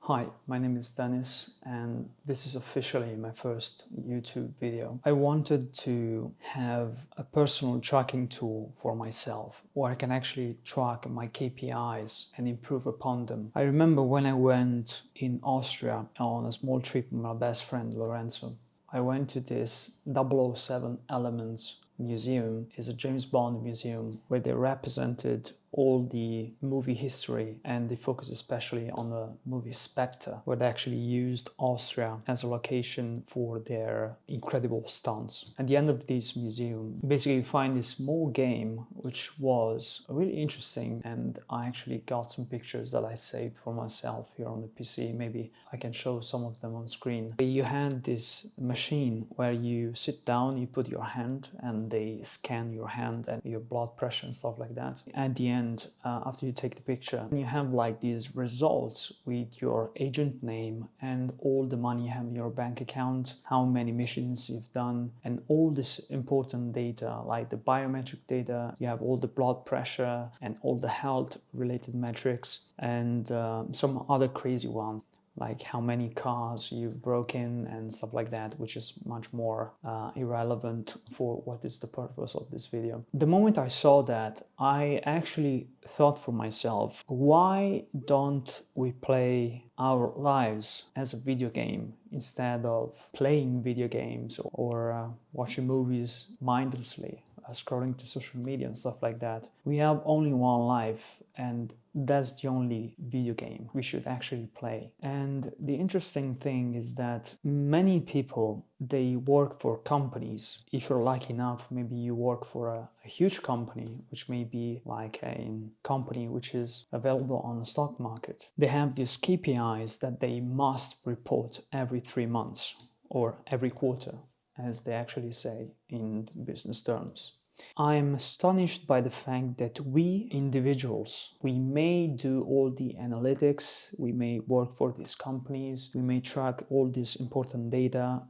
Hi, my name is Dennis and this is officially my first YouTube video. I wanted to have a personal tracking tool for myself where I can actually track my KPIs and improve upon them. I remember when I went in Austria on a small trip with my best friend Lorenzo. I went to this 007 Elements museum. It's a James Bond museum where they represented all the movie history, and they focus especially on the movie Spectre, where they actually used Austria as a location for their incredible stunts. At the end of this museum, basically you find this small game which was really interesting, and I actually got some pictures that I saved for myself here on the PC. Maybe I can show some of them on screen. You had this machine where you sit down, you put your hand, and they scan your hand and your blood pressure and stuff like that. At the end, after you take the picture, you have like these results with your agent name and all the money you have in your bank account, how many missions you've done, and all this important data like the biometric data. You have all the blood pressure and all the health related metrics, and some other crazy ones like how many cars you've broken and stuff like that, which is much more irrelevant for what is the purpose of this video. The moment I saw that, I actually thought for myself, why don't we play our lives as a video game instead of playing video games or watching movies mindlessly? Scrolling to social media and stuff like that. We have only one life, and that's the only video game we should actually play. And the interesting thing is that many people, they work for companies. If you're lucky enough, maybe you work for a huge company, which may be like a company which is available on the stock market. They have these KPIs that they must report every 3 months or every quarter, as they actually say in business terms. I'm astonished by the fact that we individuals, we may do all the analytics, we may work for these companies, we may track all this important data,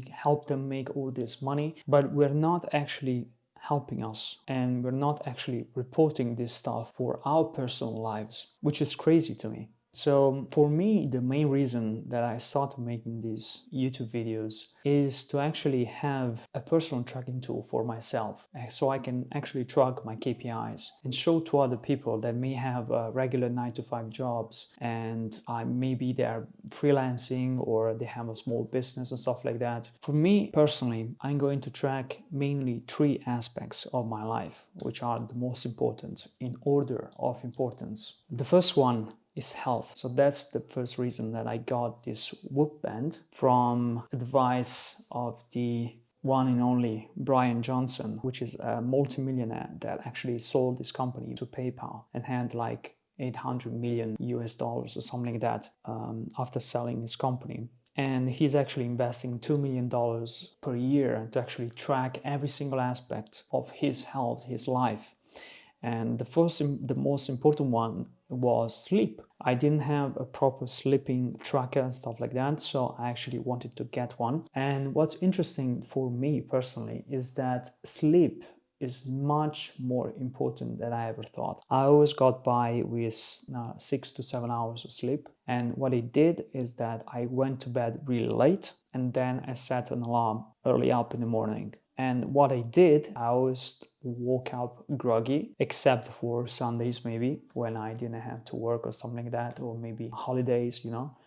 help them make all this money, but we're not actually helping us, and we're not actually reporting this stuff for our personal lives, which is crazy to me. So for me, the main reason that I started making these YouTube videos is to actually have a personal tracking tool for myself, so I can actually track my KPIs and show to other people that may have regular 9-to-5 jobs, and maybe they're freelancing or they have a small business and stuff like that. For me personally, I'm going to track mainly 3 aspects of my life, which are the most important in order of importance. The first one is health. So that's the first reason that I got this Whoop band from advice of the one and only Brian Johnson, which is a multimillionaire that actually sold this company to PayPal and had like 800 million US dollars or something like that after selling his company. And he's actually investing $2 million per year to actually track every single aspect of his health, his life. And the most important one was sleep. I didn't have a proper sleeping tracker and stuff like that, so I actually wanted to get one. And what's interesting for me personally is that sleep is much more important than I ever thought. I always got by with 6 to 7 hours of sleep. And what I did is that I went to bed really late, and then I set an alarm early up in the morning. And what I did, I always woke up groggy, except for Sundays maybe, when I didn't have to work or something like that, or maybe holidays, you know.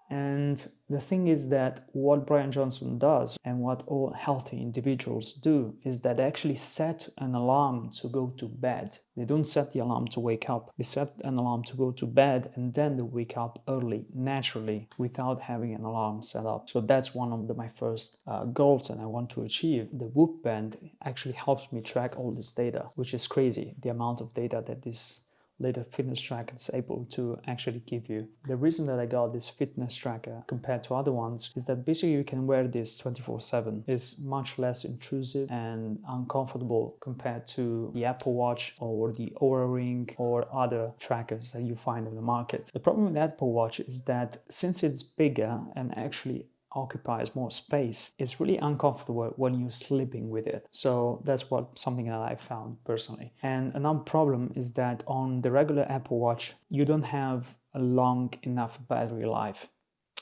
And the thing is that what Brian Johnson does and what all healthy individuals do is that they actually set an alarm to go to bed. They don't set the alarm to wake up. They set an alarm to go to bed, and then they wake up early, naturally, without having an alarm set up. So that's one of my first goals that I want to achieve. The Whoop band actually helps me track all this data, which is crazy, the amount of data that this later fitness tracker is able to actually give you. The reason that I got this fitness tracker compared to other ones is that basically you can wear this 24/7. It's much less intrusive and uncomfortable compared to the Apple Watch or the Oura Ring or other trackers that you find on the market. The problem with the Apple Watch is that since it's bigger and actually occupies more space, it's really uncomfortable when you're sleeping with it. So that's something that I found personally. And another problem is that on the regular Apple Watch, you don't have a long enough battery life.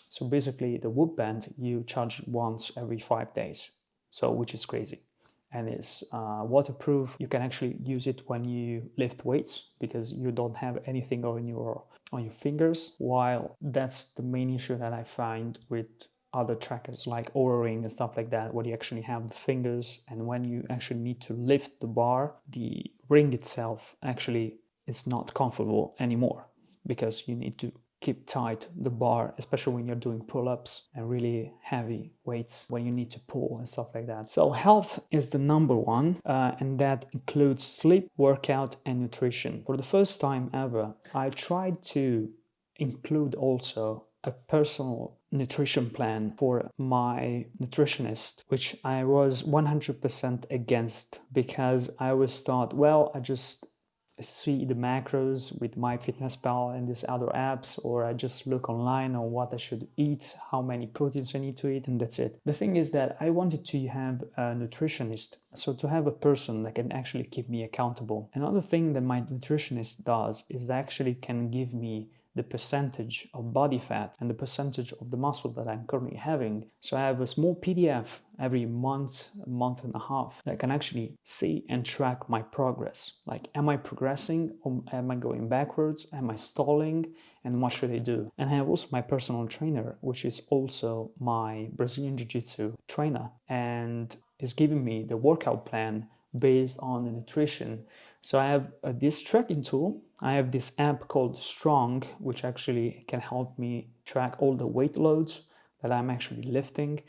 So basically the Whoop band, you charge it once every 5 days, so which is crazy. And it's waterproof. You can actually use it when you lift weights because you don't have anything on your fingers. While that's the main issue that I find with other trackers like Oura Ring and stuff like that, where you actually have the fingers, and when you actually need to lift the bar, the ring itself actually is not comfortable anymore because you need to keep tight the bar, especially when you're doing pull-ups and really heavy weights when you need to pull and stuff like that. So health is the number one, and that includes sleep, workout, and nutrition. For the first time ever, I tried to include also a personal nutrition plan for my nutritionist, which I was 100% against because I always thought, well, I just see the macros with MyFitnessPal and these other apps, or I just look online on what I should eat, how many proteins I need to eat, and that's it. The thing is that I wanted to have a nutritionist, so to have a person that can actually keep me accountable. Another thing that my nutritionist does is that actually can give me the percentage of body fat and the percentage of the muscle that I'm currently having. So I have a small PDF every month and a half that can actually see and track my progress. Like, am I progressing or am I going backwards? Am I stalling? And what should I do? And I have also my personal trainer, which is also my Brazilian Jiu-Jitsu trainer, and is giving me the workout plan based on the nutrition. So I have this tracking tool. I have this app called Strong, which actually can help me track all the weight loads that I'm actually lifting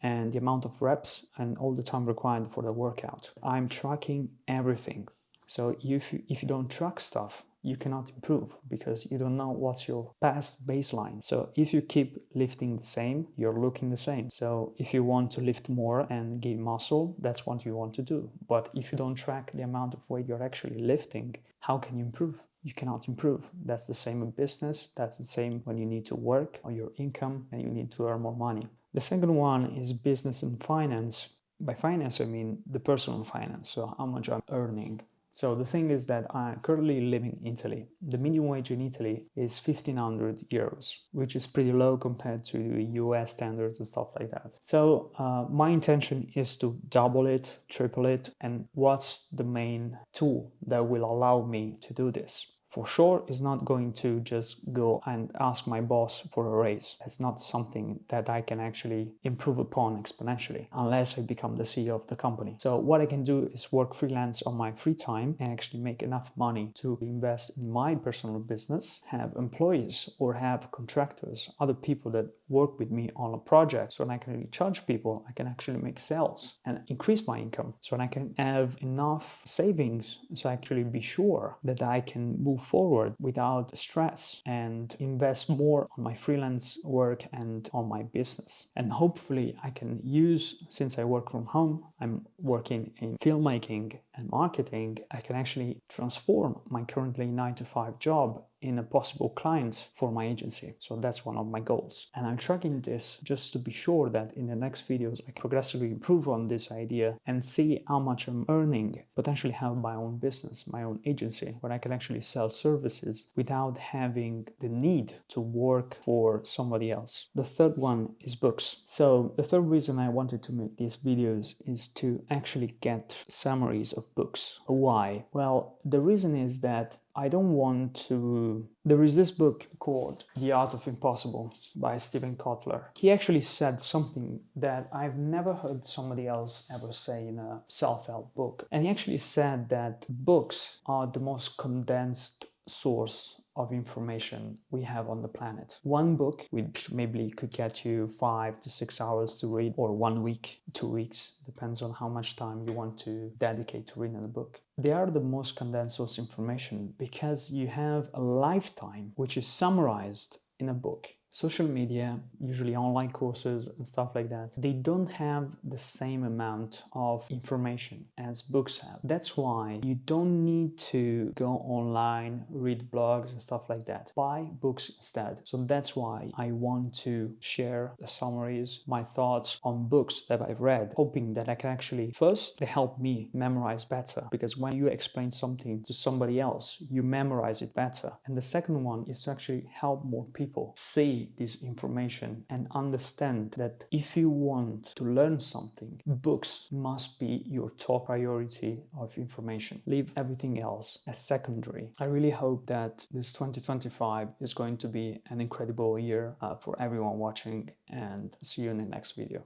and the amount of reps and all the time required for the workout. I'm tracking everything. So if you don't track stuff, you cannot improve because you don't know what's your past baseline. So if you keep lifting the same, you're looking the same. So if you want to lift more and gain muscle, that's what you want to do. But if you don't track the amount of weight you're actually lifting, how can you improve? You cannot improve. That's the same in business. That's the same when you need to work on your income and you need to earn more money. The second one is business and finance. By finance, I mean the personal finance. So how much I'm earning. So the thing is that I'm currently living in Italy. The minimum wage in Italy is 1,500 euros, which is pretty low compared to US standards and stuff like that. So my intention is to double it, triple it. And what's the main tool that will allow me to do this? For sure, is not going to just go and ask my boss for a raise. It's not something that I can actually improve upon exponentially unless I become the CEO of the company. So what I can do is work freelance on my free time and actually make enough money to invest in my personal business, have employees or have contractors, other people that work with me on a project. So when I can really charge people, I can actually make sales and increase my income. So when I can have enough savings so I actually be sure that I can move forward without stress and invest more on my freelance work and on my business. And hopefully I can use, since I work from home, I'm working in filmmaking and marketing, I can actually transform my currently 9-to-5 job in a possible client for my agency. So that's one of my goals. And I'm tracking this just to be sure that in the next videos I can progressively improve on this idea and see how much I'm earning, potentially have my own business, my own agency, where I can actually sell services without having the need to work for somebody else. The third one is books. So the third reason I wanted to make these videos is to actually get summaries of books. Why? Well, the reason is that I don't want to... There is this book called The Art of Impossible by Steven Kotler. He actually said something that I've never heard somebody else ever say in a self-help book. And he actually said that books are the most condensed source of information we have on the planet. One book, which maybe could get you 5 to 6 hours to read, or 1 week, 2 weeks, depends on how much time you want to dedicate to reading a book. They are the most condensed source of information because you have a lifetime which is summarized in a book. Social media, usually online courses and stuff like that, they don't have the same amount of information as books have. That's why you don't need to go online, read blogs and stuff like that. Buy books instead. So that's why I want to share the summaries, my thoughts on books that I've read, hoping that I can actually, first, they help me memorize better, because when you explain something to somebody else, you memorize it better. And the second one is to actually help more people see this information and understand that if you want to learn something, books must be your top priority of information. Leave everything else as secondary. I really hope that this 2025 is going to be an incredible year for everyone watching, and see you in the next video.